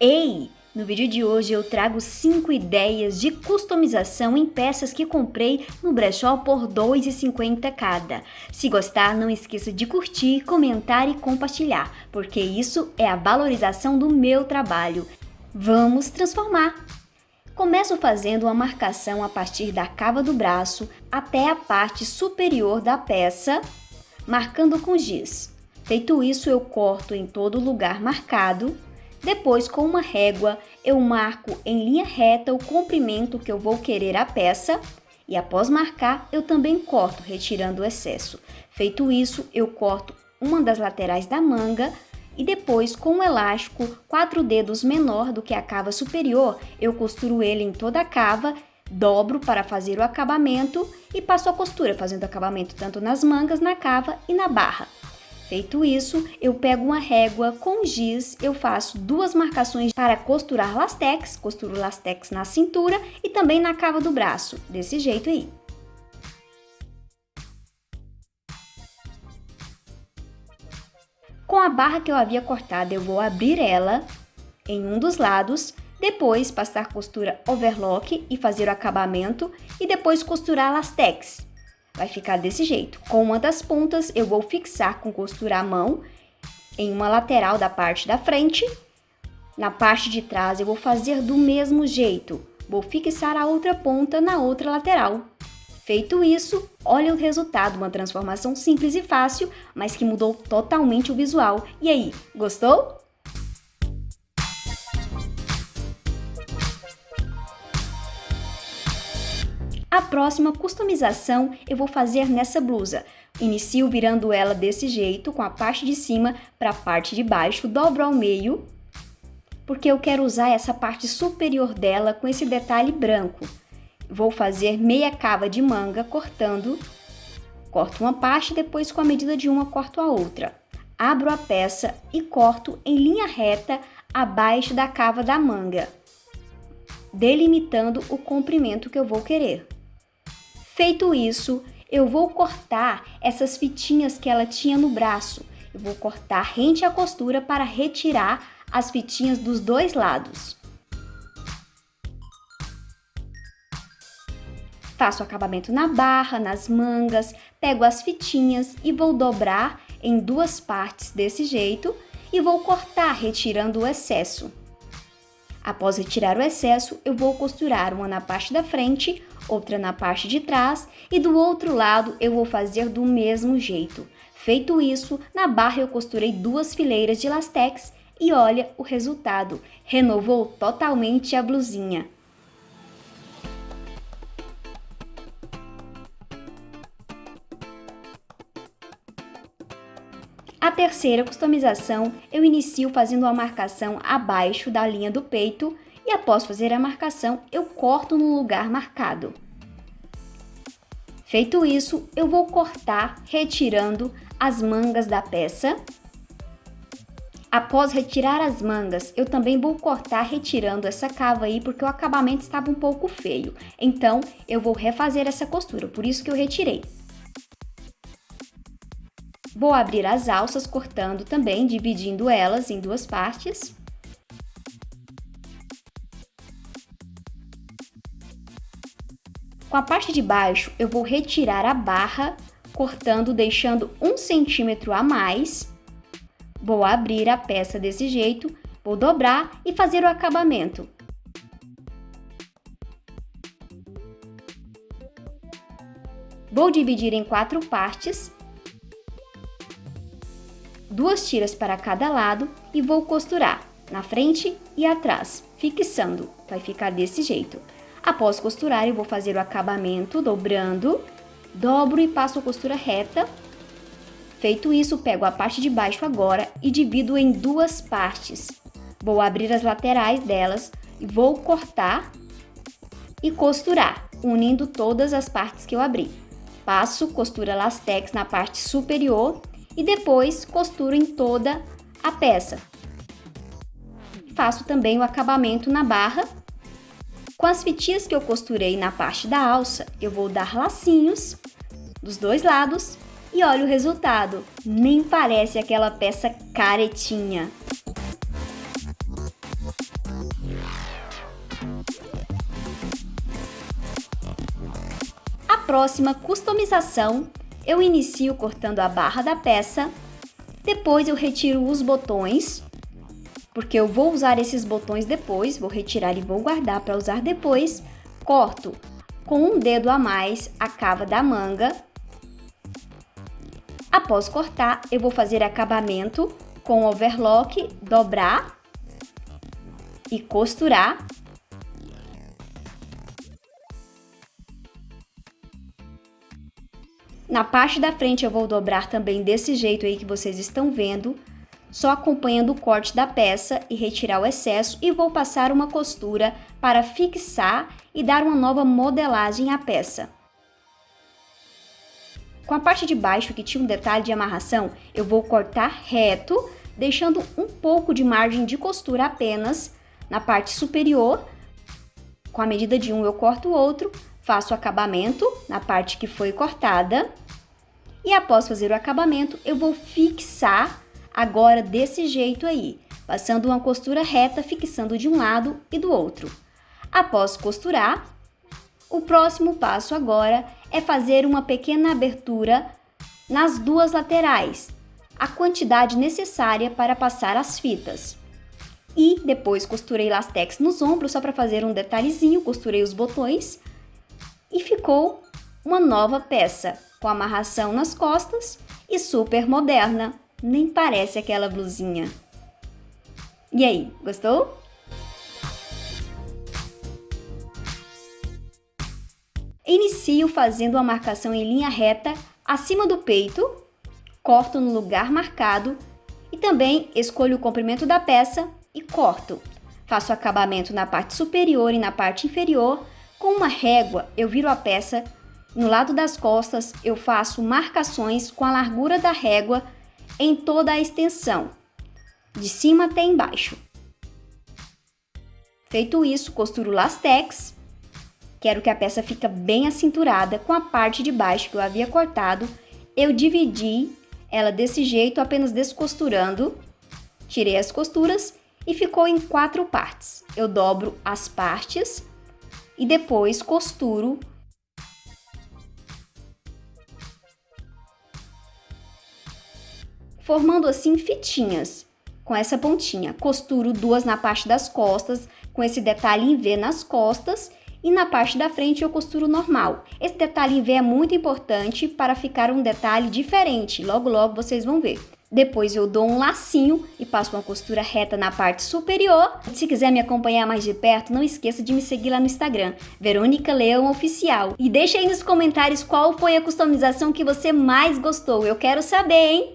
Ei! No vídeo de hoje eu trago 5 ideias de customização em peças que comprei no brechó por R$ 2,50 cada. Se gostar, não esqueça de curtir, comentar e compartilhar, porque isso é a valorização do meu trabalho. Vamos transformar! Começo fazendo uma marcação a partir da cava do braço até a parte superior da peça, marcando com giz. Feito isso, eu corto em todo lugar marcado. Depois, com uma régua, eu marco em linha reta o comprimento que eu vou querer a peça e após marcar, eu também corto, retirando o excesso. Feito isso, eu corto uma das laterais da manga e depois, com um elástico 4 dedos menor do que a cava superior, eu costuro ele em toda a cava, dobro para fazer o acabamento e passo a costura, fazendo acabamento tanto nas mangas, na cava e na barra. Feito isso, eu pego uma régua com giz, eu faço 2 marcações para costurar lastex, costuro lastex na cintura e também na cava do braço, desse jeito aí. Com a barra que eu havia cortado, eu vou abrir ela em um dos lados, depois passar costura overlock e fazer o acabamento e depois costurar lastex. Vai ficar desse jeito. Com uma das pontas, eu vou fixar com costura à mão em uma lateral da parte da frente. Na parte de trás, eu vou fazer do mesmo jeito. Vou fixar a outra ponta na outra lateral. Feito isso, olha o resultado, uma transformação simples e fácil, mas que mudou totalmente o visual. E aí, gostou? A próxima customização eu vou fazer nessa blusa. Inicio virando ela desse jeito, com a parte de cima para a parte de baixo, dobro ao meio, porque eu quero usar essa parte superior dela com esse detalhe branco. Vou fazer meia cava de manga cortando, corto uma parte, depois com a medida de uma corto a outra. Abro a peça e corto em linha reta abaixo da cava da manga, delimitando o comprimento que eu vou querer. Feito isso, eu vou cortar essas fitinhas que ela tinha no braço. Eu vou cortar rente à costura para retirar as fitinhas dos dois lados. Faço acabamento na barra, nas mangas, pego as fitinhas e vou dobrar em 2 partes desse jeito e vou cortar, retirando o excesso. Após retirar o excesso, eu vou costurar uma na parte da frente, outra na parte de trás e do outro lado eu vou fazer do mesmo jeito. Feito isso, na barra eu costurei 2 fileiras de lastex e olha o resultado, renovou totalmente a blusinha. A terceira customização, eu inicio fazendo uma marcação abaixo da linha do peito e após fazer a marcação, eu corto no lugar marcado. Feito isso, eu vou cortar retirando as mangas da peça. Após retirar as mangas, eu também vou cortar retirando essa cava aí, porque o acabamento estava um pouco feio. Então, eu vou refazer essa costura, por isso que eu retirei. Vou abrir as alças cortando também, dividindo elas em 2 partes. Com a parte de baixo, eu vou retirar a barra, cortando, deixando 1 centímetro a mais. Vou abrir a peça desse jeito, vou dobrar e fazer o acabamento. Vou dividir em 4 partes. 2 tiras para cada lado e vou costurar na frente e atrás, fixando, vai ficar desse jeito. Após costurar, eu vou fazer o acabamento dobrando, dobro e passo a costura reta. Feito isso, pego a parte de baixo agora e divido em 2 partes. Vou abrir as laterais delas e vou cortar e costurar, unindo todas as partes que eu abri. Passo costura lastex na parte superior e depois costuro em toda a peça. Faço também o acabamento na barra. Com as fitinhas que eu costurei na parte da alça, eu vou dar lacinhos dos 2 lados e olha o resultado. Nem parece aquela peça caretinha. próxima customização, eu inicio cortando a barra da peça, depois eu retiro os botões, porque eu vou usar esses botões depois, vou retirar e vou guardar para usar depois. Corto com um dedo a mais a cava da manga. Após cortar, eu vou fazer acabamento com overlock, dobrar e costurar. Na parte da frente eu vou dobrar também desse jeito aí que vocês estão vendo, só acompanhando o corte da peça e retirar o excesso, e vou passar uma costura para fixar e dar uma nova modelagem à peça. Com a parte de baixo, que tinha um detalhe de amarração, eu vou cortar reto, deixando um pouco de margem de costura apenas na parte superior. Com a medida de um eu corto o outro, faço o acabamento na parte que foi cortada. E após fazer o acabamento, eu vou fixar agora desse jeito aí, passando uma costura reta, fixando de um lado e do outro. Após costurar, o próximo passo agora é fazer uma pequena abertura nas duas laterais, a quantidade necessária para passar as fitas. E depois costurei lastex nos ombros só para fazer um detalhezinho, costurei os botões e ficou uma nova peça, com amarração nas costas e super moderna, nem parece aquela blusinha. E aí, gostou? Inicio fazendo uma marcação em linha reta acima do peito, corto no lugar marcado e também escolho o comprimento da peça e corto. Faço acabamento na parte superior e na parte inferior. Com uma régua, eu viro a peça no lado das costas, eu faço marcações com a largura da régua em toda a extensão, de cima até embaixo. Feito isso, costuro o lastex. Quero que a peça fique bem acinturada com a parte de baixo que eu havia cortado. Eu dividi ela desse jeito, apenas descosturando. Tirei as costuras e ficou em 4 partes. Eu dobro as partes e depois costuro. Formando assim fitinhas com essa pontinha. Costuro 2 na parte das costas, com esse detalhe em V nas costas. E na parte da frente eu costuro normal. Esse detalhe em V é muito importante para ficar um detalhe diferente. Logo, logo vocês vão ver. Depois eu dou um lacinho e passo uma costura reta na parte superior. Se quiser me acompanhar mais de perto, não esqueça de me seguir lá no Instagram, Verônica Leão Oficial. E deixa aí nos comentários qual foi a customização que você mais gostou. Eu quero saber, hein?